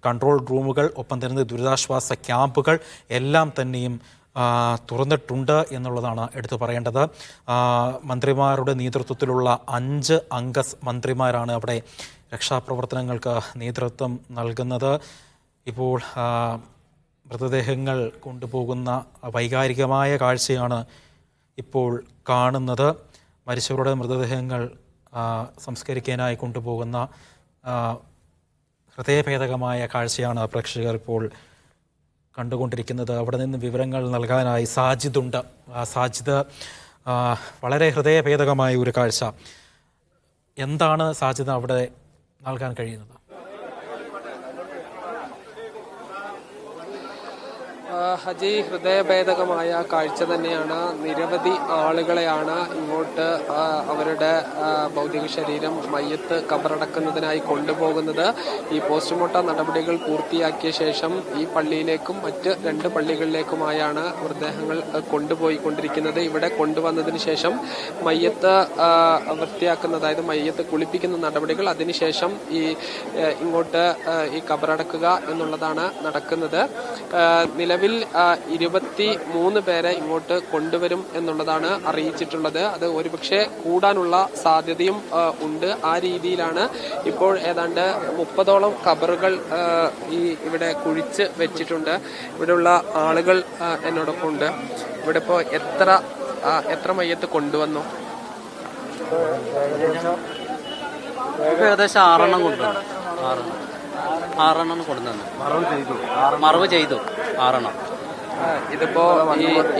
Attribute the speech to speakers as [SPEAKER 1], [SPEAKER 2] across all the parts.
[SPEAKER 1] Control റൂമുകൾ, ഒപ്പം തന്നെ ദുരിതാശ്വാസ ക്യാമ്പുകൾ എല്ലാം തന്നെയും തുറന്നിട്ടുണ്ട് എന്നുള്ളതാണ് എടുത്തു പറയേണ്ടത്. മന്ത്രിമാരുടെ നേതൃത്വത്തിലുള്ള 5 അംഗ മന്ത്രിമാരാണ് അവിടെ രക്ഷാപ്രവർത്തനങ്ങൾക്ക് നേതൃത്വം നൽകുന്നത്. ഇപ്പോൾ മൃതദേഹങ്ങൾ കൊണ്ടുപോകുന്ന വൈകാരികമായ കാഴ്ചയാണ് ഇപ്പോൾ കാണുന്നത്. മരിച്ചവരുടെ മൃതദേഹങ്ങൾ സംസ്കരിക്കാനായി കൊണ്ടുപോകുന്ന ഹൃദയഭേദകമായ കാഴ്ചയാണ് പ്രേക്ഷകർ ഇപ്പോൾ കണ്ടുകൊണ്ടിരിക്കുന്നത്. അവിടെ നിന്ന് വിവരങ്ങൾ നൽകാനായി സാജിദുണ്ട്. സാജിദ്, വളരെ ഹൃദയഭേദകമായ ഒരു കാഴ്ച. എന്താണ് സാജിദ് അവിടെ നൽകാൻ കഴിയുന്നത്?
[SPEAKER 2] ഹജി, ഹൃദയഭേദകമായ കാഴ്ച തന്നെയാണ്. നിരവധി ആളുകളെയാണ് ഇങ്ങോട്ട് അവരുടെ ഭൗതിക ശരീരം മയ്യത്ത് കബറടക്കുന്നതിനായി കൊണ്ടുപോകുന്നത്. ഈ പോസ്റ്റ്മോർട്ടം നടപടികൾ പൂർത്തിയാക്കിയ ശേഷം ഈ പള്ളിയിലേക്കും മറ്റ് 2 പള്ളികളിലേക്കുമായാണ് മൃതദേഹങ്ങൾ കൊണ്ടുപോയിക്കൊണ്ടിരിക്കുന്നത്. ഇവിടെ കൊണ്ടുവന്നതിന് ശേഷം മയ്യത്ത് വൃത്തിയാക്കുന്ന, അതായത് മയ്യത്ത് കുളിപ്പിക്കുന്ന നടപടികൾ, അതിനുശേഷം ഇങ്ങോട്ട് ഈ കബറടക്കുക എന്നുള്ളതാണ് നടക്കുന്നത്. നിലവിൽ 23 പേരെ ഇങ്ങോട്ട് കൊണ്ടുവരും എന്നുള്ളതാണ് അറിയിച്ചിട്ടുള്ളത്. അത് ഒരുപക്ഷെ കൂടാനുള്ള സാധ്യതയും ഉണ്ട്. ആ രീതിയിലാണ് ഇപ്പോൾ ഏതാണ്ട് 30ഓളം ഖബറുകൾ ഇവിടെ കുഴിച്ച് വെച്ചിട്ടുണ്ട്. ഇവിടെയുള്ള ആളുകൾ എന്നോടൊപ്പം ഉണ്ട്. ഇവിടെ ഇപ്പോൾ എത്ര മയ്യത്ത് കൊണ്ടുവന്നു?
[SPEAKER 3] ഏകദേശം 6 കൊണ്ടുവന്നു. 6 കൊണ്ടുവന്നു. മറവ് ചെയ്തു 6.
[SPEAKER 2] ഇതിപ്പോ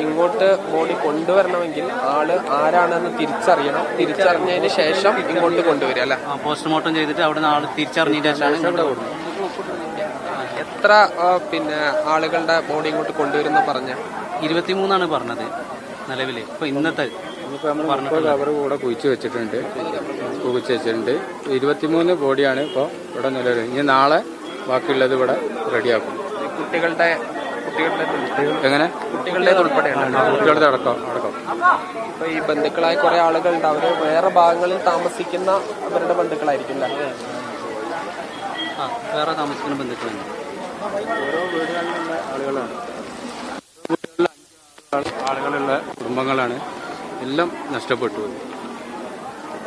[SPEAKER 2] ഇങ്ങോട്ട് ബോഡി കൊണ്ടുവരണമെങ്കിൽ ആള് ആരാണെന്ന് തിരിച്ചറിയണം. തിരിച്ചറിഞ്ഞതിന് ശേഷം ഇങ്ങോട്ട് കൊണ്ടുവരിക അല്ലെ?
[SPEAKER 3] പോസ്റ്റ്മോർട്ടം ചെയ്തിട്ട് അവിടെ നിന്ന് ആള് തിരിച്ചറിഞ്ഞതിന് ശേഷമാണ് ഇങ്ങോട്ട് കൊടുക്കുന്നത്.
[SPEAKER 2] എത്ര ആളുകളുടെ ബോഡി ഇങ്ങോട്ട് കൊണ്ടുവരുന്ന പറഞ്ഞ?
[SPEAKER 3] 23 പറഞ്ഞത് നിലവില്. ഇപ്പൊ ഇന്നത്തെ
[SPEAKER 4] അവർ കൂടെ കുഴിച്ചു വെച്ചിട്ടുണ്ട്. 23 ബോഡിയാണ് ഇപ്പോൾ ഇവിടെ നിലവിൽ. ഇനി നാളെ ബാക്കിയുള്ളത് ഇവിടെ റെഡിയാക്കും.
[SPEAKER 2] കുട്ടികളുടെ
[SPEAKER 4] എങ്ങനെ?
[SPEAKER 2] കുട്ടികളുടെ
[SPEAKER 4] കുട്ടികളുടെ അടക്കം.
[SPEAKER 2] ഇപ്പൊ ഈ ബന്ധുക്കളായ കുറെ ആളുകളുണ്ട്. അവര് വേറെ ഭാഗങ്ങളിൽ താമസിക്കുന്ന അവരുടെ ബന്ധുക്കളായിരിക്കും.
[SPEAKER 3] വേറെ താമസിക്കുന്ന ബന്ധുക്കളുണ്ട്.
[SPEAKER 4] ഓരോ വീടുകളിലുള്ള ആളുകളുള്ള കുടുംബങ്ങളാണ്. എല്ലാം നഷ്ടപ്പെട്ടു.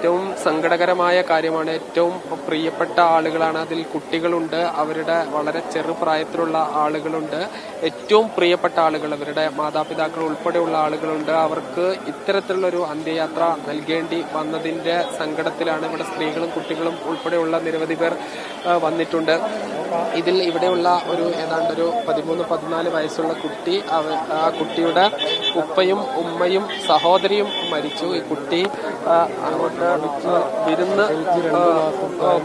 [SPEAKER 2] ഏറ്റവും സങ്കടകരമായ കാര്യമാണ്. ഏറ്റവും പ്രിയപ്പെട്ട ആളുകളാണ്. അതിൽ കുട്ടികളുണ്ട്, അവരുടെ വളരെ ചെറുപ്രായത്തിലുള്ള ആളുകളുണ്ട്, ഏറ്റവും പ്രിയപ്പെട്ട ആളുകൾ, അവരുടെ മാതാപിതാക്കൾ ഉൾപ്പെടെയുള്ള ആളുകളുണ്ട്. അവർക്ക് ഇത്തരത്തിലുള്ളൊരു അന്ത്യയാത്ര നൽകേണ്ടി വന്നതിന്റെ സങ്കടത്തിലാണ് ഇവിടെ സ്ത്രീകളും കുട്ടികളും ഉൾപ്പെടെയുള്ള നിരവധി പേർ വന്നിട്ടുണ്ട്. ഇതിൽ ഇവിടെയുള്ള ഏതാണ്ടൊരു 13-14 വയസ്സുള്ള കുട്ടി, ആ കുട്ടിയുടെ ഉപ്പയും ഉമ്മയും സഹോദരിയും മരിച്ചു. ഈ കുട്ടി അങ്ങോട്ട് വിരുന്ന്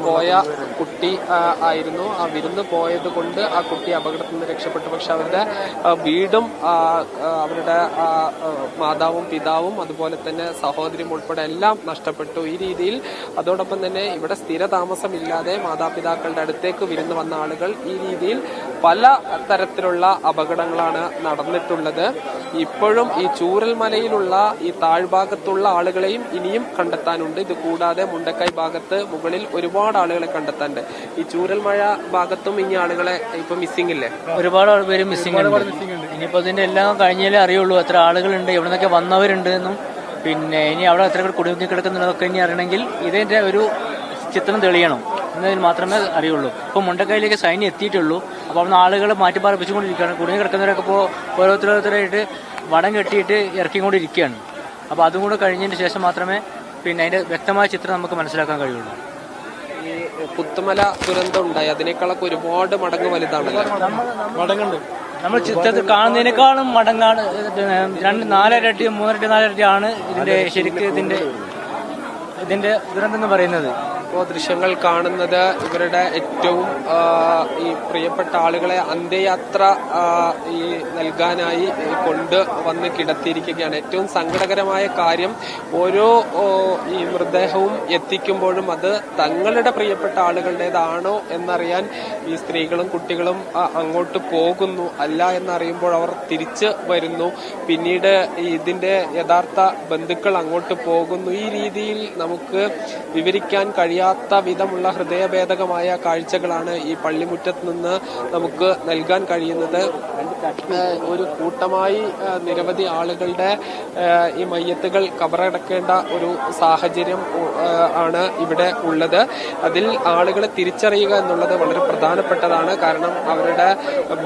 [SPEAKER 2] പോയ കുട്ടി ആയിരുന്നു. ആ വിരുന്ന് പോയത് കൊണ്ട് ആ കുട്ടി അപകടത്തിൽ നിന്ന് രക്ഷപ്പെട്ടു. പക്ഷെ അവരുടെ വീടും അവരുടെ മാതാവും പിതാവും അതുപോലെ തന്നെ സഹോദരിയും ഉൾപ്പെടെ എല്ലാം നഷ്ടപ്പെട്ടു. ഈ രീതിയിൽ അതോടൊപ്പം തന്നെ ഇവിടെ സ്ഥിരതാമസമില്ലാതെ മാതാപിതാക്കളുടെ അടുത്തേക്ക് വിരുന്ന് വന്ന ആളുകൾ ഈ രീതിയിൽ പല തരത്തിലുള്ള അപകടങ്ങളാണ് നടന്നിട്ടുള്ളത്. ഇപ്പോഴും ഈ ചൂരൽമലയിലുള്ള ഈ താഴ്ഭാഗത്തുള്ള ആളുകളെയും ഇനിയും കണ്ടെത്താനുണ്ട്. ഇത് കൂടാതെ മുണ്ടക്കൈ ഭാഗത്ത് മുകളിൽ ഒരുപാട് ആളുകളെ കണ്ടെത്താനുണ്ട്. ഈ ചൂരൽമല ഭാഗത്തും ഇനി ആളുകളെ ഇപ്പൊ മിസ്സിംഗ് ഇല്ലേ?
[SPEAKER 5] ഒരുപാട് പേര് മിസ്സിംഗ് ഉണ്ട്. ഇനിയിപ്പോ ഇതിന്റെ എല്ലാം കഴിഞ്ഞാലേ അറിയുള്ളൂ എത്ര ആളുകളുണ്ട്, എവിടെ നിന്നൊക്കെ വന്നവരുണ്ട് എന്നും, പിന്നെ ഇനി അവിടെ എത്ര കുടുങ്ങി കിടക്കുന്നതൊക്കെ ഇനി അറിയണമെങ്കിൽ ഇതിന്റെ ഒരു ചിത്രം തെളിയണം എന്നതിന് മാത്രമേ അറിയുള്ളൂ. ഇപ്പോൾ മുണ്ടക്കൈയിലേക്ക് സൈന്യം എത്തിയിട്ടുള്ളൂ. അപ്പോൾ അവിടെ ആളുകൾ മാറ്റിപ്പാർപ്പിച്ചുകൊണ്ടിരിക്കുകയാണ്. കുടുങ്ങി കിടക്കുന്നവരൊക്കെ ഇപ്പോൾ ഓരോരുത്തരായിട്ട് വടം കെട്ടിയിട്ട് ഇറക്കിക്കൊണ്ടിരിക്കുകയാണ്. അപ്പോൾ അതും കൂടെ കഴിഞ്ഞതിന് ശേഷം മാത്രമേ പിന്നെ അതിന്റെ വ്യക്തമായ ചിത്രം നമുക്ക് മനസ്സിലാക്കാൻ കഴിയുള്ളൂ.
[SPEAKER 2] ഈ പുത്തുമല ദുരന്തം ഉണ്ടായി, അതിനേക്കാളൊക്കെ ഒരുപാട് മടങ്ങ് വലുതാണല്ലോ.
[SPEAKER 5] മടങ്ങുണ്ട്. നമ്മൾ ചിത്രത്തിൽ കാണുന്നതിനേക്കാളും മടങ്ങാണ്. 4 ഇരട്ടി 3 ഇരട്ടി 4 ഇരട്ടിയാണ് ഇതിന്റെ ശരിക്കും ഇതിന്റെ ദുരന്തം എന്ന് പറയുന്നത്.
[SPEAKER 2] ഇപ്പോൾ ദൃശ്യങ്ങൾ കാണുന്നത് ഇവരുടെ ഏറ്റവും ഈ പ്രിയപ്പെട്ട ആളുകളെ അന്ത്യയാത്ര ഈ നൽകാനായി കൊണ്ട് വന്ന് കിടത്തിയിരിക്കുകയാണ്. ഏറ്റവും സങ്കടകരമായ കാര്യം, ഓരോ ഈ മൃതദേഹവും എത്തിക്കുമ്പോഴും അത് തങ്ങളുടെ പ്രിയപ്പെട്ട ആളുകളുടേതാണോ എന്നറിയാൻ ഈ സ്ത്രീകളും കുട്ടികളും അങ്ങോട്ട് പോകുന്നു. അല്ല എന്നറിയുമ്പോൾ അവർ തിരിച്ച് വരുന്നു. പിന്നീട് ഇതിന്റെ യഥാർത്ഥ ബന്ധുക്കൾ അങ്ങോട്ട് പോകുന്നു. ഈ രീതിയിൽ നമുക്ക് വിവരിക്കാൻ കഴിയാത്ത കഴിയാത്ത വിധമുള്ള ഹൃദയഭേദകമായ കാഴ്ചകളാണ് ഈ പള്ളിമുറ്റത്ത് നിന്ന് നമുക്ക് നൽകാൻ കഴിയുന്നത്. ഒരു കൂട്ടമായി നിരവധി ആളുകളുടെ ഈ മയ്യത്തുകൾ കബറടക്കേണ്ട ഒരു സാഹചര്യം ആണ് ഇവിടെ ഉള്ളത്. അതിൽ ആളുകളെ തിരിച്ചറിയുക എന്നുള്ളത് വളരെ പ്രധാനപ്പെട്ടതാണ്. കാരണം അവരുടെ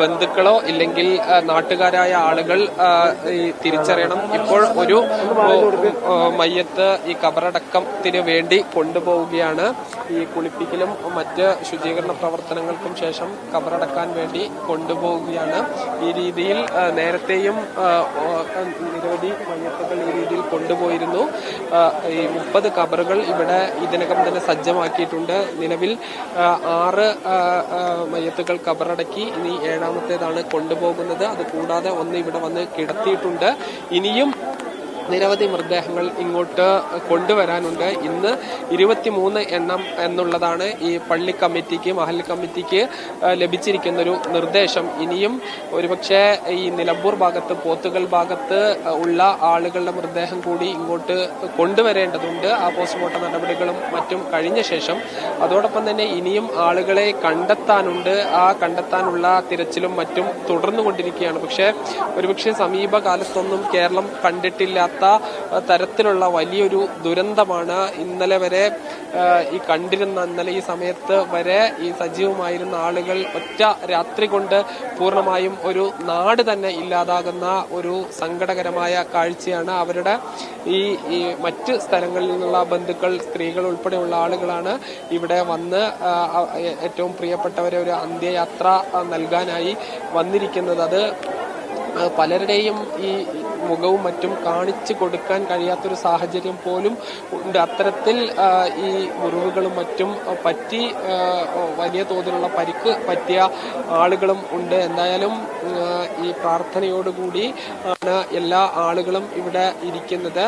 [SPEAKER 2] ബന്ധുക്കളോ ഇല്ലെങ്കിൽ നാട്ടുകാരായ ആളുകൾ ഈ തിരിച്ചറിയണം. ഇപ്പോൾ ഒരു മയ്യത്ത് ഈ കബറടക്കത്തിന് വേണ്ടി കൊണ്ടുപോവുകയാണ്. ഈ കുളിപ്പിക്കലും മറ്റ് ശുചീകരണ പ്രവർത്തനങ്ങൾക്കും ശേഷം കബറടക്കാൻ വേണ്ടി കൊണ്ടുപോവുകയാണ്. ഈ രീതിയിൽ നേരത്തെയും നിരവധി മയ്യത്തുകൾ ഈ രീതിയിൽ കൊണ്ടുപോയിരുന്നു. ഈ 30 കബറുകൾ ഇവിടെ ഇതിനകം തന്നെ സജ്ജമാക്കിയിട്ടുണ്ട്. നിലവിൽ 6 മയ്യത്തുകൾ കബറടക്കി. ഇനി 7ാമത്തേതാണ് കൊണ്ടുപോകുന്നത്. അത് കൂടാതെ 1 ഇവിടെ വന്ന് കിടത്തിയിട്ടുണ്ട്. ഇനിയും നിരവധി മൃതദേഹങ്ങൾ ഇങ്ങോട്ട് കൊണ്ടുവരാനുണ്ട്. ഇന്ന് 23 എണ്ണം എന്നുള്ളതാണ് ഈ പള്ളി കമ്മിറ്റിക്ക്, മഹല്ല് കമ്മിറ്റിക്ക് ലഭിച്ചിരിക്കുന്നൊരു നിർദ്ദേശം. ഇനിയും ഒരുപക്ഷെ ഈ നിലമ്പൂർ ഭാഗത്ത്, പോത്തുകൽ ഭാഗത്ത് ഉള്ള ആളുകളുടെ മൃതദേഹം കൂടി ഇങ്ങോട്ട് കൊണ്ടുവരേണ്ടതുണ്ട്. ആ പോസ്റ്റ്മോർട്ടം നടപടികളും മറ്റും കഴിഞ്ഞ ശേഷം. അതോടൊപ്പം തന്നെ ഇനിയും ആളുകളെ കണ്ടെത്താനുണ്ട്. ആ കണ്ടെത്താനുള്ള തിരച്ചിലും മറ്റും തുടർന്നുകൊണ്ടിരിക്കുകയാണ്. ഒരുപക്ഷെ സമീപകാലത്തൊന്നും കേരളം കണ്ടിട്ടില്ലാത്ത തരത്തിലുള്ള വലിയൊരു ദുരന്തമാണ് ഇന്നലെ വരെ ഇന്നലെ ഈ സമയത്ത് വരെ ഈ സജീവമായിരുന്ന ആളുകൾ ഒറ്റ രാത്രി കൊണ്ട് പൂർണ്ണമായും ഒരു നാട് തന്നെ ഇല്ലാതാകുന്ന ഒരു സങ്കടകരമായ കാഴ്ചയാണ്. അവരുടെ ഈ മറ്റ് സ്ഥലങ്ങളിൽ നിന്നുള്ള ബന്ധുക്കൾ, സ്ത്രീകൾ ഉൾപ്പെടെയുള്ള ആളുകളാണ് ഇവിടെ വന്ന് ഏറ്റവും പ്രിയപ്പെട്ടവരെ ഒരു അന്ത്യയാത്ര നൽകാനായി വന്നിരിക്കുന്നത്. അത് പലരുടെയും ഈ മുഖവും മറ്റും കാണിച്ചു കൊടുക്കാൻ കഴിയാത്തൊരു സാഹചര്യം പോലും ഉണ്ട്. അത്തരത്തിൽ ഈ മുറിവുകളും മറ്റും പറ്റി വലിയ തോതിലുള്ള പരിക്ക് പറ്റിയ ആളുകളും ഉണ്ട്. എന്തായാലും ഈ പ്രാർത്ഥനയോടുകൂടി ആണ് എല്ലാ ആളുകളും ഇവിടെ ഇരിക്കുന്നത്.